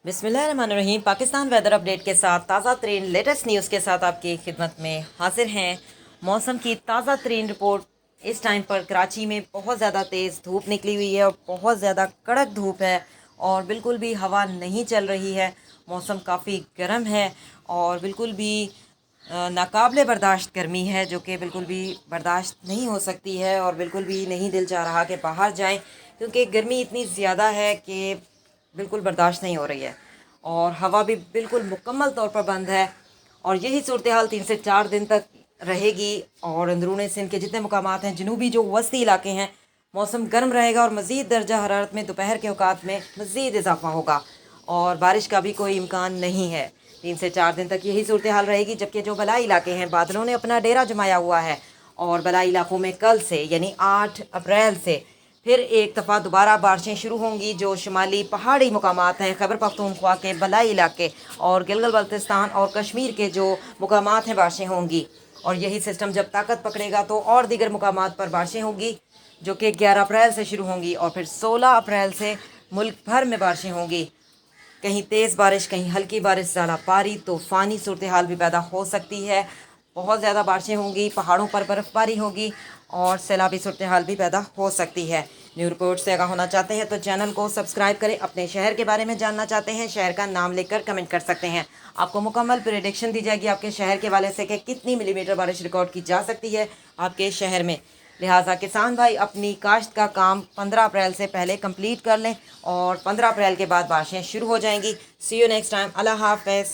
बिस्मिल्लाहिर्रहमानिर्रहीम। Pakistan weather update के साथ ताज़ा तरीन लेटेस्ट न्यूज़ के साथ आपकी खिदमत में हाजिर हैं। मौसम की ताज़ा तरीन रिपोर्ट। इस टाइम पर कराची में बहुत ज़्यादा तेज़ धूप निकली हुई है और बहुत ज़्यादा कड़क धूप है और बिल्कुल भी हवा नहीं चल रही है। मौसम काफ़ी गर्म है और बिल्कुल भी नाकाबिले बर्दाश्त गर्मी है, जो कि बिल्कुल भी बर्दाश्त नहीं हो सकती है और बिल्कुल भी नहीं दिल चाह रहा कि बाहर जाएं, क्योंकि गर्मी इतनी ज़्यादा है कि बिल्कुल बर्दाश्त नहीं हो रही है और हवा भी बिल्कुल मुकम्मल तौर पर बंद है। और यही सूरत हाल 3 से 4 दिन तक रहेगी और अंदरूनी सिंध के जितने मुकामात हैं, जनूबी जो वस्ती इलाके हैं, मौसम गर्म रहेगा और मज़ीद दर्जा हरारत में दोपहर के औकात में मज़ीद इजाफा होगा और बारिश का भी कोई इम्कान नहीं है। 3 से 4 दिन तक यही सूरत हाल रहेगी, जबकि जो बलाई इलाके हैं, बादलों ने अपना डेरा जमाया हुआ है और बलाई इलाकों में कल से यानी 8 अप्रैल से फिर एक दफ़ा दोबारा बारिशें शुरू होंगी। जो शुमाली पहाड़ी मुकामात हैं, खैबर पख्तूनख्वा के बलाई इलाके और गिलगित बल्तिस्तान और कश्मीर के जो मुकामात हैं, बारिशें होंगी। और यही सिस्टम जब ताकत पकड़ेगा तो और दीगर मुकामात पर बारिशें होंगी, जो कि 11 अप्रैल से शुरू होंगी और फिर 16 अप्रैल से मुल्क भर में बारिशें होंगी। कहीं तेज़ बारिश, कहीं हल्की बारिश, ज़्यादा पारी, तूफ़ानी सूरत हाल भी पैदा हो सकती है। बहुत ज़्यादा बारिशें होंगी, पहाड़ों पर बर्फ़बारी होगी और सैलाबी सूरत हाल भी पैदा हो सकती है। न्यू रिपोर्ट से आगाह होना चाहते हैं तो चैनल को सब्सक्राइब करें। अपने शहर के बारे में जानना चाहते हैं, शहर का नाम लिखकर कमेंट कर सकते हैं। आपको मुकम्मल प्रेडिक्शन दी जाएगी आपके शहर के वाले से कि कितनी मिलीमीटर बारिश रिकॉर्ड की जा सकती है आपके शहर में। लिहाजा किसान भाई अपनी काश्त का काम 15 अप्रैल से पहले कंप्लीट कर लें और 15 अप्रैल के बाद बारिशें शुरू हो जाएंगी। सी यू नेक्स्ट टाइम। अल्लाह हाफ़िज़।